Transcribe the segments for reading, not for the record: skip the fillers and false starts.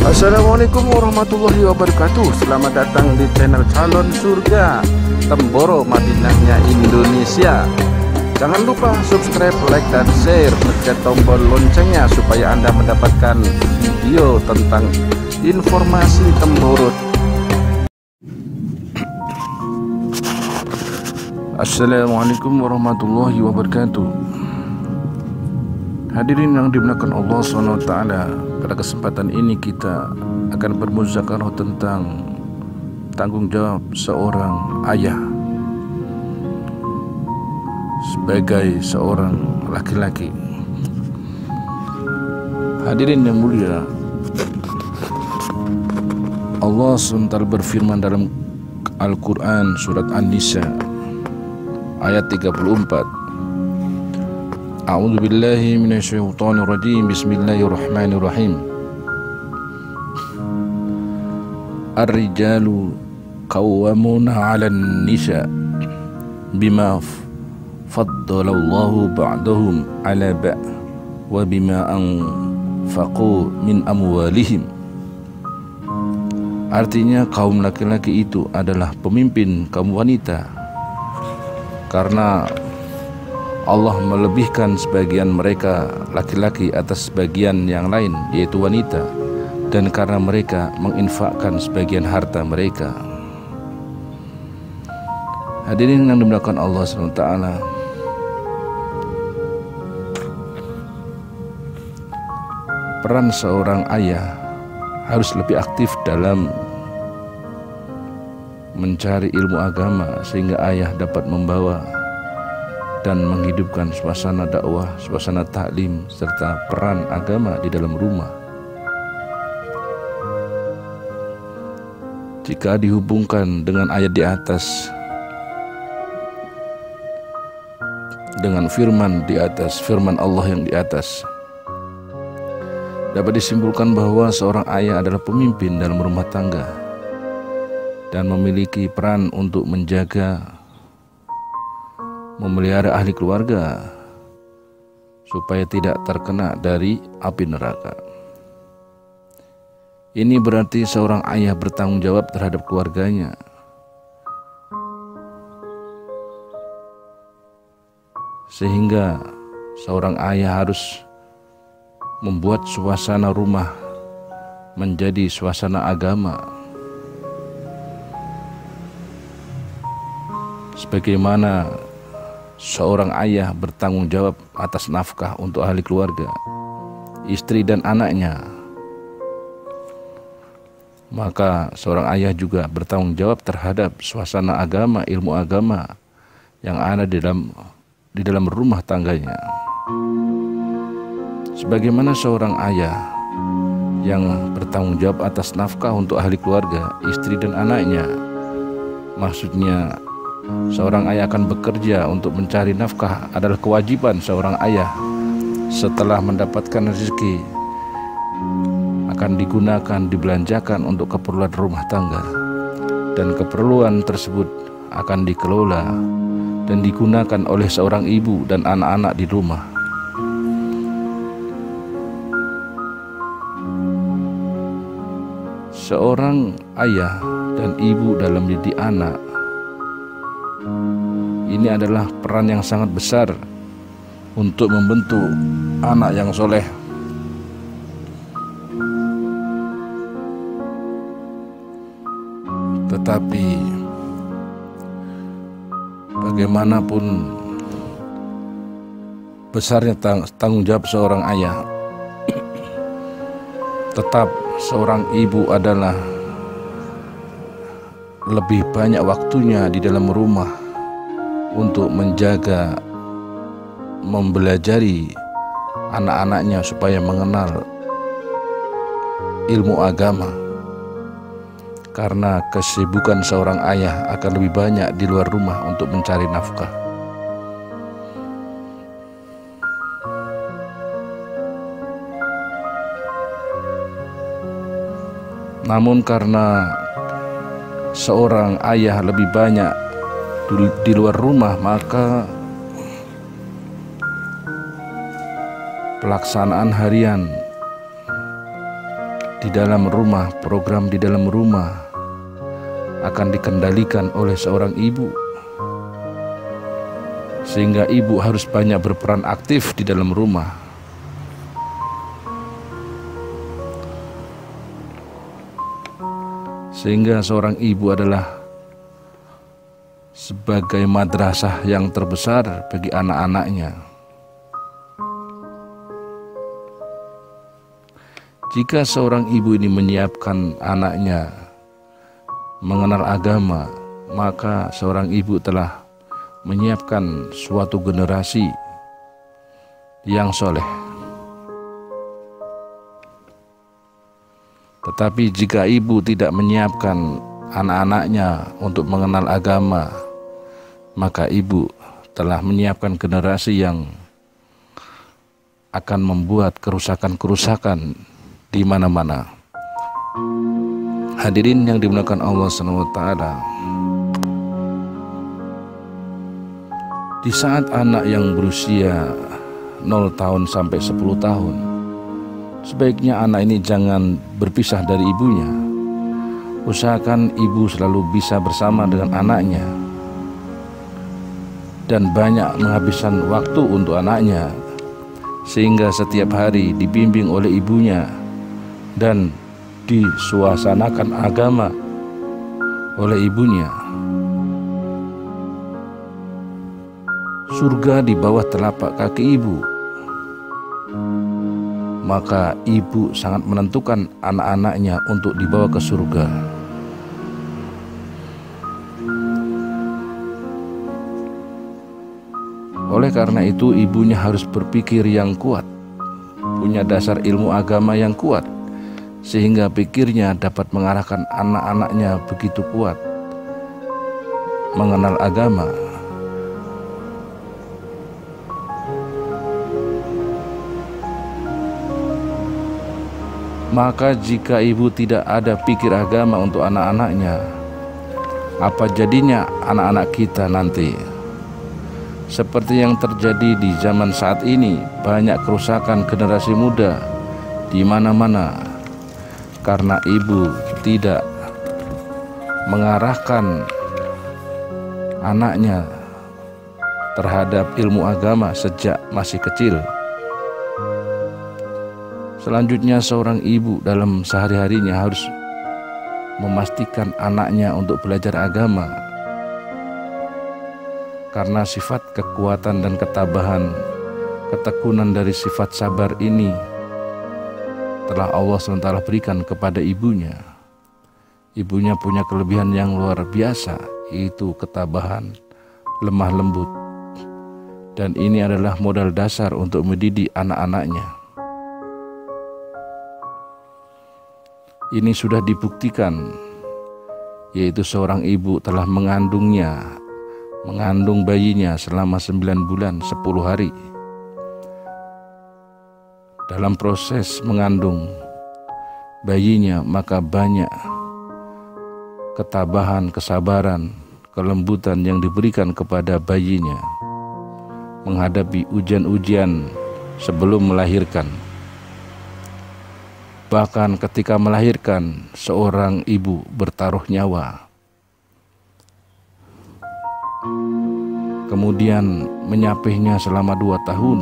Assalamualaikum warahmatullahi wabarakatuh. Selamat datang di channel Calon Surga Temboro Madinahnya Indonesia. Jangan lupa subscribe, like, dan share, pencet tombol loncengnya supaya Anda mendapatkan video tentang informasi Temboro. Assalamualaikum warahmatullahi wabarakatuh. Hadirin yang dimuliakan Allah SWT, pada kesempatan ini kita akan bermuzakarah tentang tanggung jawab seorang ayah sebagai seorang laki-laki. Hadirin yang mulia, Allah SWT berfirman dalam Al-Quran surat An-Nisa ayat 34. A'udzu billahi minasyaitonir rajim. Bismillahirrahmanirrahim. Ar-rijalu qawwamuna 'alan nisa bima faddalallahu ba'dahum 'ala ba'd wa bima anfaqu min amwalihim. Artinya kaum laki-laki itu adalah pemimpin kaum wanita karena Allah melebihkan sebagian mereka laki-laki atas sebagian yang lain, yaitu wanita, dan karena mereka menginfakkan sebagian harta mereka. Hadirin yang dimuliakan Allah SWT, peran seorang ayah harus lebih aktif dalam mencari ilmu agama sehingga ayah dapat membawa dan menghidupkan suasana dakwah, suasana taklim, serta peran agama di dalam rumah. Jika dihubungkan dengan ayat di atas, dengan firman di atas, firman Allah yang di atas, dapat disimpulkan bahwa seorang ayah adalah pemimpin dalam rumah tangga dan memiliki peran untuk menjaga, memelihara ahli keluarga supaya tidak terkena dari api neraka. Ini berarti seorang ayah bertanggung jawab terhadap keluarganya, sehingga seorang ayah harus membuat suasana rumah menjadi suasana agama, sebagaimana seorang ayah bertanggung jawab atas nafkah untuk ahli keluarga, istri dan anaknya, maka seorang ayah juga bertanggung jawab terhadap suasana agama, ilmu agama yang ada di dalam rumah tangganya. Sebagaimana seorang ayah yang bertanggung jawab atas nafkah untuk ahli keluarga, istri dan anaknya, maksudnya seorang ayah akan bekerja untuk mencari nafkah adalah kewajiban seorang ayah. Setelah mendapatkan rezeki, akan digunakan, dibelanjakan untuk keperluan rumah tangga, dan keperluan tersebut akan dikelola dan digunakan oleh seorang ibu dan anak-anak di rumah. Seorang ayah dan ibu dalam mendidik anak, ini adalah peran yang sangat besar untuk membentuk anak yang soleh. Tetapi bagaimanapun besarnya tanggung jawab seorang ayah, tetap seorang ibu adalah lebih banyak waktunya di dalam rumah untuk menjaga, mempelajari anak-anaknya supaya mengenal ilmu agama, karena kesibukan seorang ayah akan lebih banyak di luar rumah untuk mencari nafkah. Namun karena seorang ayah lebih banyak di luar rumah, maka pelaksanaan harian di dalam rumah, program di dalam rumah akan dikendalikan oleh seorang ibu, sehingga ibu harus banyak berperan aktif di dalam rumah. Sehingga seorang ibu adalah sebagai madrasah yang terbesar bagi anak-anaknya. Jika seorang ibu ini menyiapkan anaknya mengenal agama, maka seorang ibu telah menyiapkan suatu generasi yang soleh. Tetapi jika ibu tidak menyiapkan anak-anaknya untuk mengenal agama, maka ibu telah menyiapkan generasi yang akan membuat kerusakan-kerusakan di mana-mana. Hadirin yang dimuliakan Allah SWT, di saat anak yang berusia 0 tahun sampai 10 tahun, sebaiknya anak ini jangan berpisah dari ibunya. Usahakan ibu selalu bisa bersama dengan anaknya dan banyak menghabiskan waktu untuk anaknya, sehingga setiap hari dibimbing oleh ibunya dan disuasanakan agama oleh ibunya. Surga di bawah telapak kaki ibu. Maka ibu sangat menentukan anak-anaknya untuk dibawa ke surga. Oleh karena itu, ibunya harus berpikir yang kuat, punya dasar ilmu agama yang kuat, sehingga pikirnya dapat mengarahkan anak-anaknya begitu kuat mengenal agama. Maka jika ibu tidak ada pikir agama untuk anak-anaknya, apa jadinya anak-anak kita nanti? Seperti yang terjadi di zaman saat ini, banyak kerusakan generasi muda di mana-mana karena ibu tidak mengarahkan anaknya terhadap ilmu agama sejak masih kecil. Selanjutnya, seorang ibu dalam sehari-harinya harus memastikan anaknya untuk belajar agama, karena sifat kekuatan dan ketabahan, ketekunan dari sifat sabar ini telah Allah SWT berikan kepada ibunya. Ibunya punya kelebihan yang luar biasa, yaitu ketabahan, lemah lembut, dan ini adalah modal dasar untuk mendidik anak-anaknya. Ini sudah dibuktikan, yaitu seorang ibu telah mengandung bayinya selama 9 bulan 10 hari. Dalam proses mengandung bayinya, maka banyak ketabahan, kesabaran, kelembutan yang diberikan kepada bayinya menghadapi ujian-ujian sebelum melahirkan. Bahkan ketika melahirkan, seorang ibu bertaruh nyawa, kemudian menyapihnya selama 2 tahun.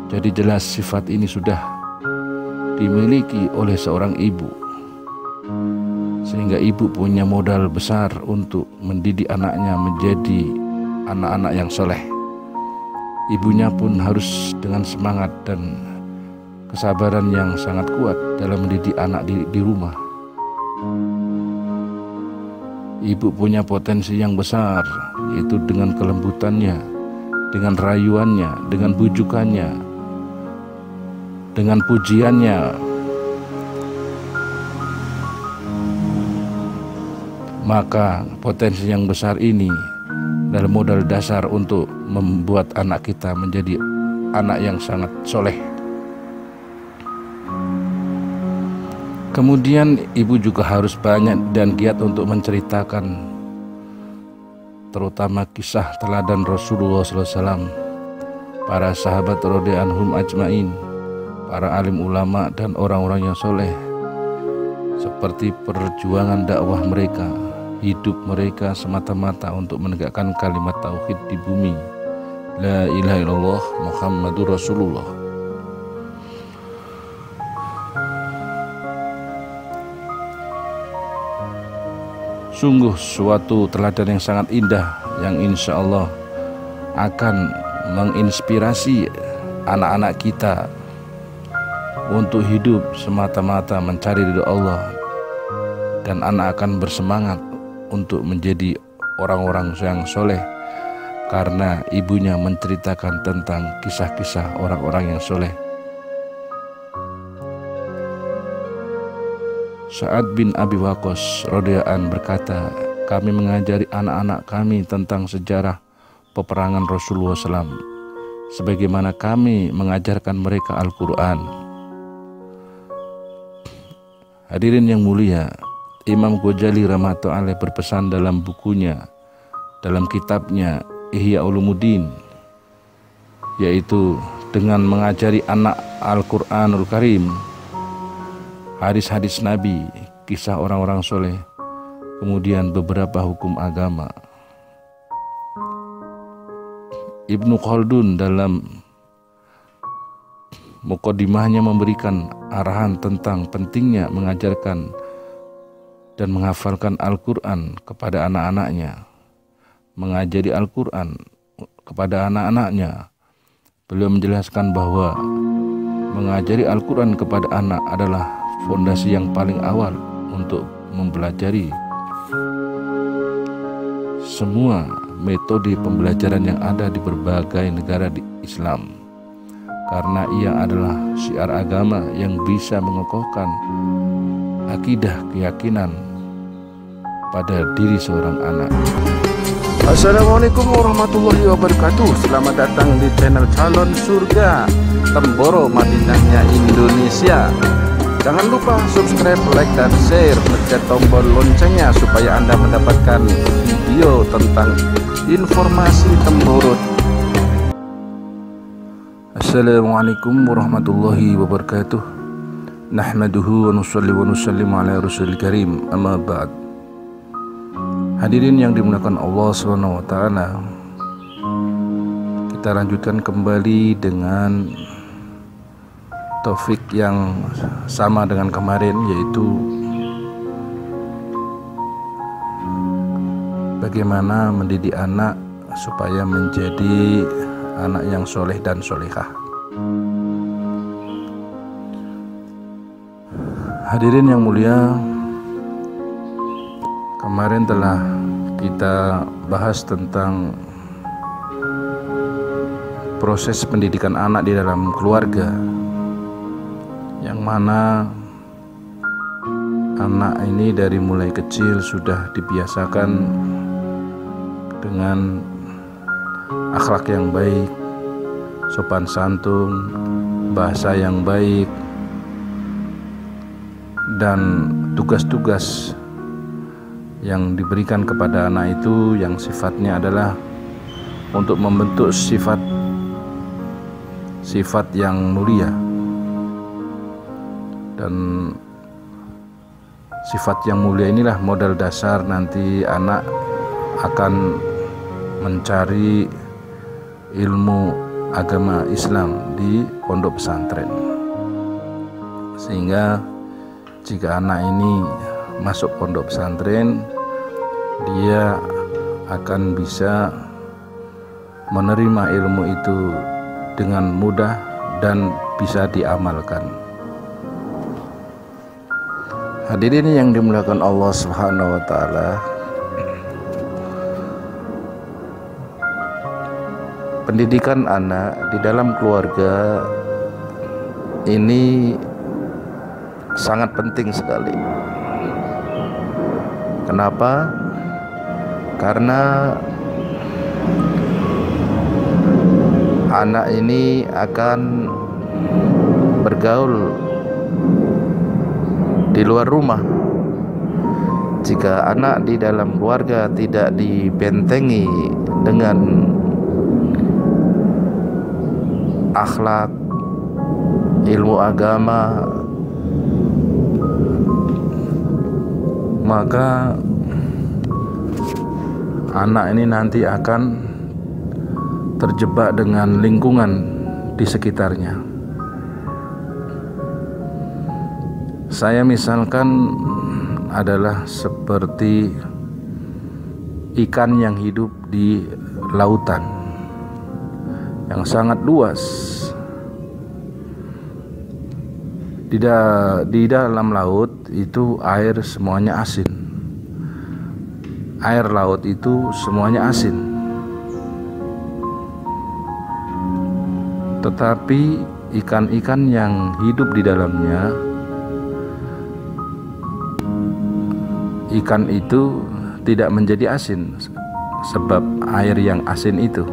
Jadi jelas sifat ini sudah dimiliki oleh seorang ibu, sehingga ibu punya modal besar untuk mendidik anaknya menjadi anak-anak yang soleh. Ibunya pun harus dengan semangat dan kesabaran yang sangat kuat dalam mendidik anak di rumah. Ibu punya potensi yang besar, yaitu dengan kelembutannya, dengan rayuannya, dengan bujukannya, dengan pujiannya. Maka potensi yang besar ini adalah modal dasar untuk membuat anak kita menjadi anak yang sangat soleh. Kemudian ibu juga harus banyak dan giat untuk menceritakan terutama kisah teladan Rasulullah SAW, para sahabat radhiyallahu anhum ajmain, para alim ulama dan orang-orang yang soleh, seperti perjuangan dakwah mereka, hidup mereka semata-mata untuk menegakkan kalimat tauhid di bumi. La ilaha illallah Muhammadur Rasulullah. Sungguh suatu teladan yang sangat indah, yang insya Allah akan menginspirasi anak-anak kita untuk hidup semata-mata mencari ridho Allah, dan anak akan bersemangat untuk menjadi orang-orang yang soleh karena ibunya menceritakan tentang kisah-kisah orang-orang yang soleh. Sa'ad bin Abi Waqqas radhiyallahu anhu berkata, kami mengajari anak-anak kami tentang sejarah peperangan Rasulullah SAW, sebagaimana kami mengajarkan mereka Al-Quran. Hadirin yang mulia, Imam Ghazali rahmatullahi alaih berpesan dalam bukunya, dalam kitabnya Ihya Ulumuddin, yaitu dengan mengajari anak Al-Quranul Karim, hadis-hadis Nabi, kisah orang-orang soleh, kemudian beberapa hukum agama. Ibnu Khaldun dalam muqaddimahnya memberikan arahan tentang pentingnya mengajarkan dan menghafalkan Al-Quran kepada anak-anaknya, mengajari Al-Quran kepada anak-anaknya. Beliau menjelaskan bahwa mengajari Al-Quran kepada anak adalah fondasi yang paling awal untuk mempelajari semua metode pembelajaran yang ada di berbagai negara di Islam, karena ia adalah syiar agama yang bisa mengokohkan akidah keyakinan pada diri seorang anak. Assalamualaikum warahmatullahi wabarakatuh. Selamat datang di channel Calon Surga Temboro Madinahnya Indonesia. Jangan lupa subscribe, like, dan share, pencet tombol loncengnya supaya Anda mendapatkan video tentang informasi Temboro. Assalamualaikum warahmatullahi wabarakatuh. Nahmaduhu wa nusalli wa nusallimu ala rasulil karim, amma ba'd. Hadirin yang dimuliakan Allah SWT, kita lanjutkan kembali dengan topik yang sama dengan kemarin, yaitu bagaimana mendidik anak supaya menjadi anak yang soleh dan solehah. Hadirin yang mulia, kemarin telah kita bahas tentang proses pendidikan anak di dalam keluarga, yang mana anak ini dari mulai kecil sudah dibiasakan dengan akhlak yang baik, sopan santun, bahasa yang baik, dan tugas-tugas yang diberikan kepada anak itu yang sifatnya adalah untuk membentuk sifat yang mulia. Dan sifat yang mulia inilah modal dasar nanti anak akan mencari ilmu agama Islam di pondok pesantren. Sehingga jika anak ini masuk pondok pesantren, dia akan bisa menerima ilmu itu dengan mudah dan bisa diamalkan. Hadirin yang dimuliakan Allah Subhanahu wa taala, pendidikan anak di dalam keluarga ini sangat penting sekali. Kenapa? Karena anak ini akan bergaul di luar rumah. Jika anak di dalam keluarga tidak dibentengi dengan akhlak, ilmu agama, maka anak ini nanti akan terjebak dengan lingkungan di sekitarnya. Saya misalkan adalah seperti ikan yang hidup di lautan yang sangat luas. Di dalam laut itu air semuanya asin. Air laut itu semuanya asin. Tetapi ikan-ikan yang hidup di dalamnya, ikan itu tidak menjadi asin sebab air yang asin itu.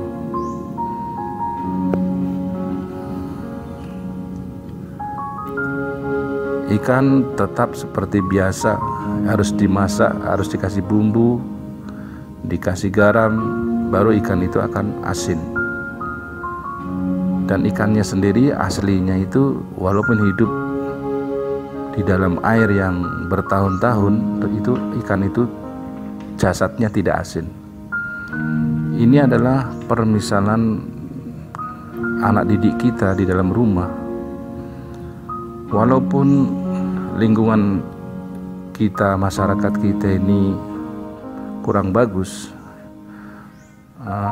Ikan tetap seperti biasa, harus dimasak, harus dikasih bumbu, dikasih garam, baru ikan itu akan asin. Dan ikannya sendiri aslinya itu walaupun hidup di dalam air yang bertahun-tahun, itu ikan itu jasadnya tidak asin. Ini adalah permisalan anak didik kita di dalam rumah. Walaupun lingkungan kita, masyarakat kita ini kurang bagus,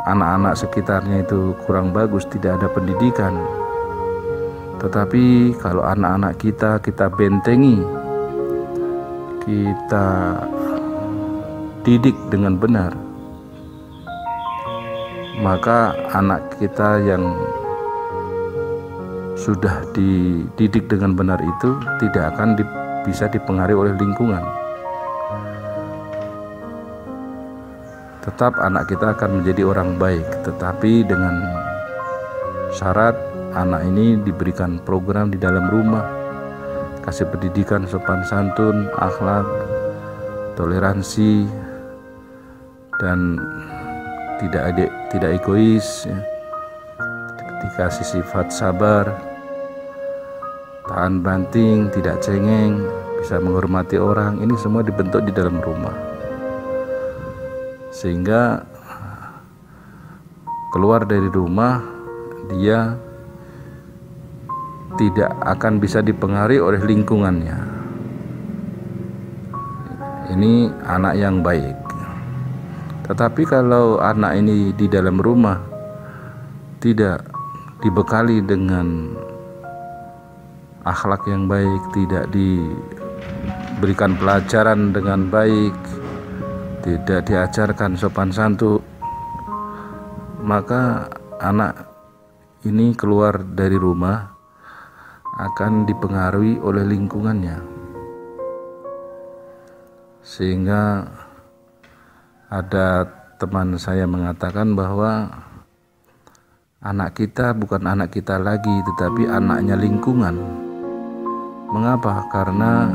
anak-anak sekitarnya itu kurang bagus, tidak ada pendidikan, tetapi kalau anak-anak kita bentengi, kita didik dengan benar, maka anak kita yang sudah dididik dengan benar itu tidak akan bisa dipengaruhi oleh lingkungan. Tetap anak kita akan menjadi orang baik, tetapi dengan syarat anak ini diberikan program di dalam rumah, kasih pendidikan sopan santun, akhlak, toleransi, dan tidak egois, ya. Dikasih sifat sabar, tahan banting, tidak cengeng, bisa menghormati orang. Ini semua dibentuk di dalam rumah, sehingga keluar dari rumah dia tidak akan bisa dipengaruhi oleh lingkungannya. Ini anak yang baik. Tetapi kalau anak ini di dalam rumah tidak dibekali dengan akhlak yang baik, tidak diberikan pelajaran dengan baik, tidak diajarkan sopan santun, maka anak ini keluar dari rumah akan dipengaruhi oleh lingkungannya. Sehingga ada teman saya mengatakan bahwa anak kita bukan anak kita lagi, tetapi anaknya lingkungan. Mengapa? Karena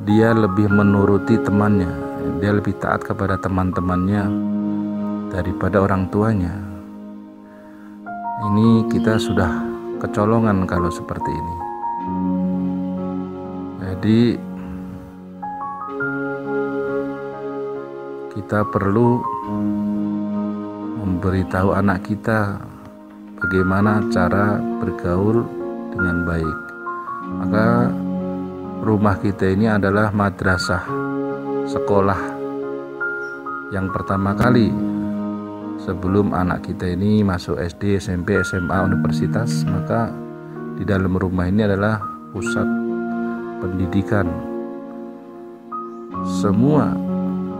dia lebih menuruti temannya, dia lebih taat kepada teman-temannya daripada orang tuanya. Ini kita sudah kecolongan kalau seperti ini. Jadi kita perlu memberitahu anak kita bagaimana cara bergaul dengan baik. Maka rumah kita ini adalah madrasah, sekolah yang pertama kali sebelum anak kita ini masuk SD, SMP, SMA, universitas. Maka di dalam rumah ini adalah pusat pendidikan semua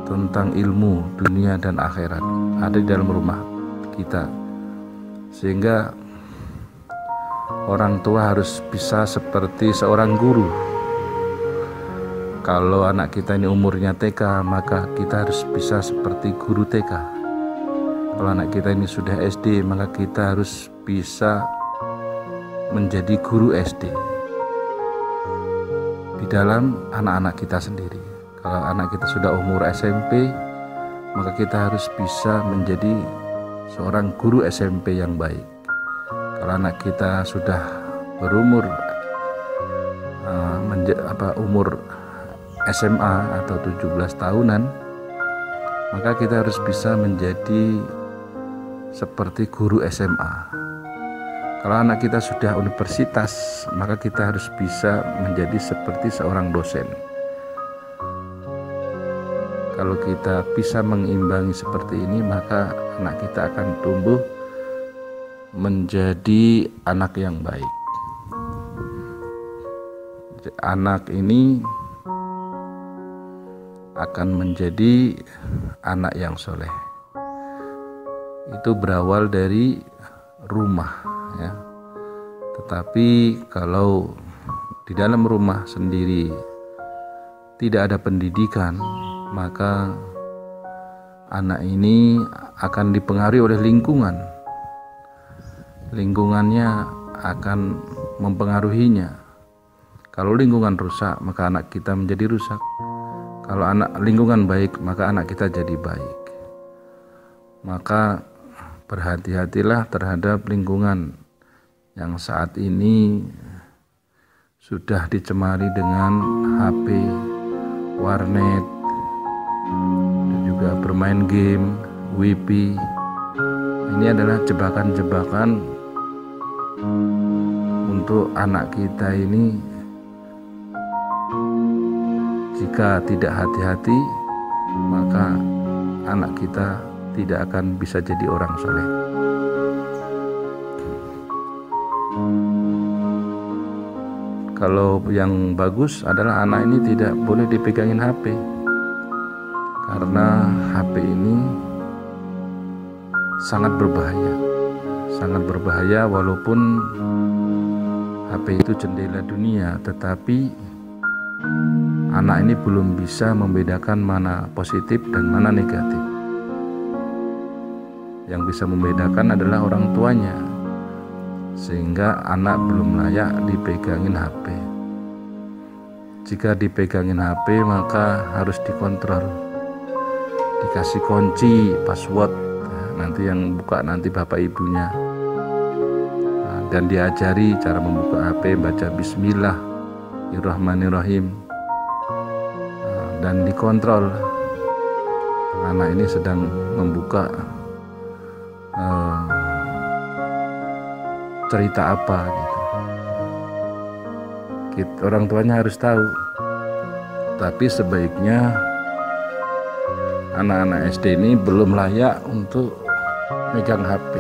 tentang ilmu dunia dan akhirat ada di dalam rumah kita. Sehingga orang tua harus bisa seperti seorang guru. Kalau anak kita ini umurnya TK, maka kita harus bisa seperti guru TK. Kalau anak kita ini sudah SD, maka kita harus bisa menjadi guru SD di dalam anak-anak kita sendiri. Kalau anak kita sudah umur SMP, maka kita harus bisa menjadi seorang guru SMP yang baik. Kalau anak kita sudah berumur umur SMA atau 17 tahunan, maka kita harus bisa menjadi seperti guru SMA. Kalau anak kita sudah universitas, maka kita harus bisa menjadi seperti seorang dosen. Kalau kita bisa mengimbangi seperti ini, maka anak kita akan tumbuh menjadi anak yang baik. Anak ini akan menjadi anak yang soleh. Itu berawal dari rumah, ya. Tetapi kalau di dalam rumah sendiri tidak ada pendidikan, maka anak ini akan dipengaruhi oleh lingkungan. Lingkungannya akan mempengaruhinya. Kalau lingkungan rusak, maka anak kita menjadi rusak. Kalau lingkungan baik, maka anak kita jadi baik. Maka berhati-hatilah terhadap lingkungan yang saat ini sudah dicemari dengan HP, warnet, dan juga bermain game, wifi. Ini adalah jebakan-jebakan untuk anak kita ini. Jika tidak hati-hati, maka anak kita tidak akan bisa jadi orang soleh. Kalau yang bagus adalah anak ini tidak boleh dipegangin HP, karena HP ini sangat berbahaya walaupun HP itu jendela dunia, tetapi anak ini belum bisa membedakan mana positif dan mana negatif. Yang bisa membedakan adalah orang tuanya, sehingga anak belum layak dipegangin HP. Jika dipegangin HP, maka harus dikontrol, dikasih kunci, password, nanti yang buka nanti bapak ibunya, dan diajari cara membuka HP, baca Bismillahirrahmanirrahim, dan dikontrol anak ini sedang membuka cerita apa gitu. Orang tuanya harus tahu. Tapi sebaiknya anak-anak SD ini belum layak untuk megang HP,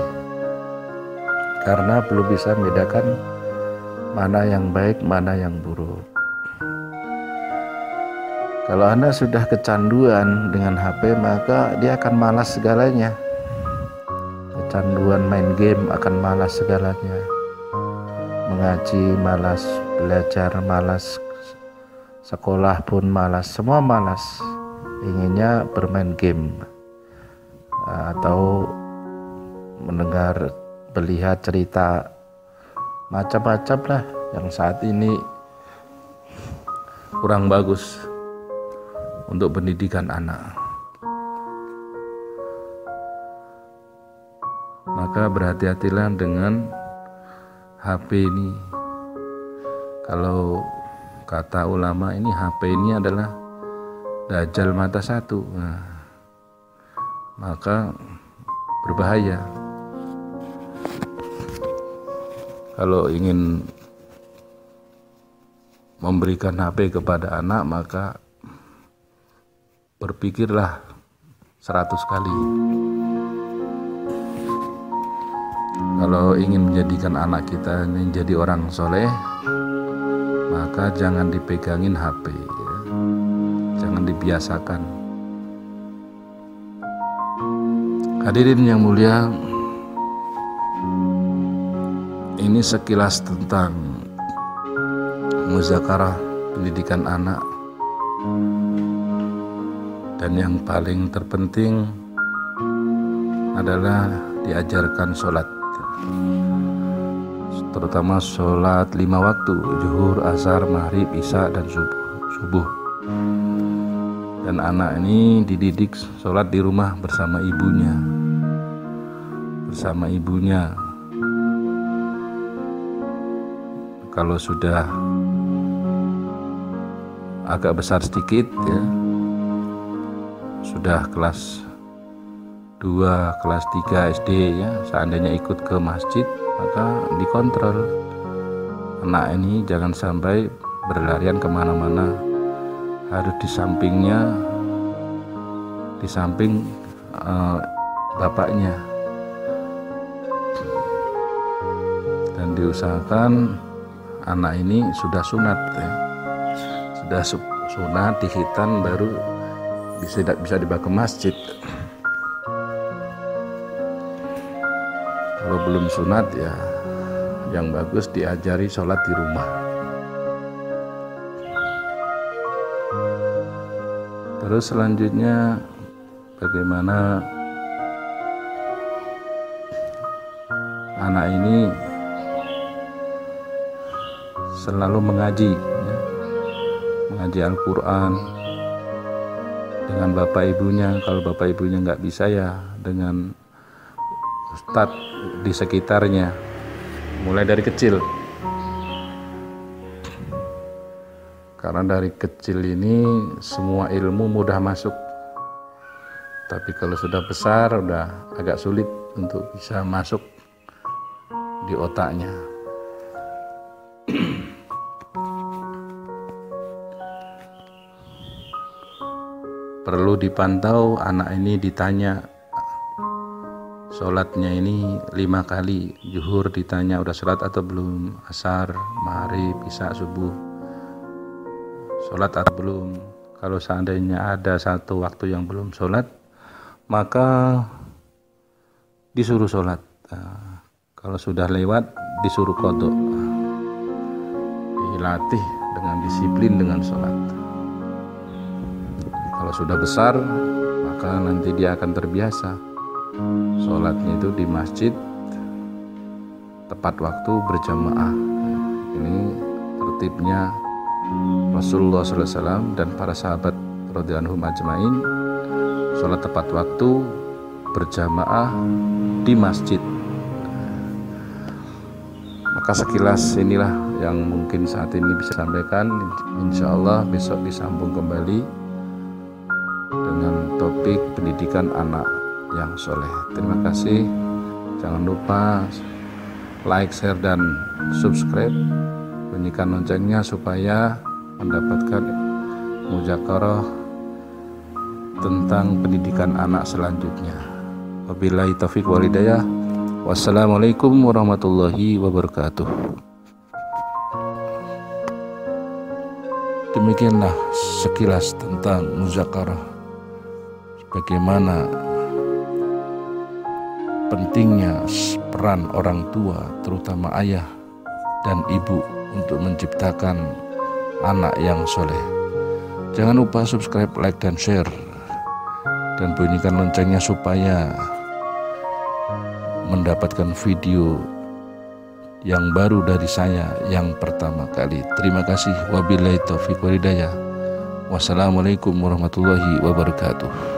karena belum bisa membedakan mana yang baik, mana yang buruk. Kalau Anda sudah kecanduan dengan HP, maka dia akan malas segalanya. Kecanduan main game akan malas segalanya. Mengaji malas, belajar malas, sekolah pun malas, semua malas. Inginnya bermain game atau mendengar, melihat cerita macam-macam lah yang saat ini kurang bagus untuk pendidikan anak. Maka berhati-hatilah dengan HP ini. Kalau kata ulama, ini HP ini adalah dajjal mata satu. Nah, maka berbahaya. Kalau ingin memberikan HP kepada anak, maka berpikirlah 100 kali. Kalau ingin menjadikan anak kita ini jadi orang soleh, maka jangan dipegangin HP, ya. Jangan dibiasakan. Hadirin yang mulia, ini sekilas tentang muzakarah pendidikan anak. Dan yang paling terpenting adalah diajarkan sholat, terutama sholat 5 waktu, zuhur, asar, maghrib, isya, dan subuh. Dan anak ini dididik sholat di rumah bersama ibunya. kalau sudah agak besar sedikit ya, sudah kelas 2, kelas 3 SD ya, seandainya ikut ke masjid, maka dikontrol anak ini jangan sampai berlarian kemana-mana, harus di sampingnya, di samping bapaknya, dan diusahakan anak ini sudah sunat ya, sudah sunat di khitan baru bisa dibawa ke masjid. Kalau belum sunat ya yang bagus diajari sholat di rumah. Terus selanjutnya bagaimana anak ini selalu mengaji ya, mengaji Al-Quran dengan bapak ibunya. Kalau bapak ibunya nggak bisa ya dengan ustadz di sekitarnya, mulai dari kecil, karena dari kecil ini semua ilmu mudah masuk, tapi kalau sudah besar udah agak sulit untuk bisa masuk di otaknya. Perlu dipantau anak ini, ditanya sholatnya ini 5 kali. Zuhur ditanya udah sholat atau belum, asar, maghrib, isya, subuh sholat atau belum. Kalau seandainya ada satu waktu yang belum sholat, maka disuruh sholat. Kalau sudah lewat disuruh qadha, dilatih dengan disiplin dengan sholat. Kalau sudah besar, maka nanti dia akan terbiasa sholatnya itu di masjid tepat waktu berjamaah. Ini tertibnya Rasulullah SAW dan para sahabat radhiyallahu anhum ajmain, sholat tepat waktu berjamaah di masjid. Maka sekilas inilah yang mungkin saat ini bisa sampaikan. Insya Allah besok disambung kembali dengan topik pendidikan anak yang soleh. Terima kasih. Jangan lupa like, share, dan subscribe. Bunyikan loncengnya supaya mendapatkan muzakarah tentang pendidikan anak selanjutnya. Wabillahi taufiq wal hidayah. Wassalamualaikum warahmatullahi wabarakatuh. Demikianlah sekilas tentang muzakarah, bagaimana pentingnya peran orang tua, terutama ayah dan ibu, untuk menciptakan anak yang soleh. Jangan lupa subscribe, like, dan share, dan bunyikan loncengnya supaya mendapatkan video yang baru dari saya yang pertama kali. Terima kasih. Wabillahi taufiq wal hidayah. Wassalamualaikum warahmatullahi wabarakatuh.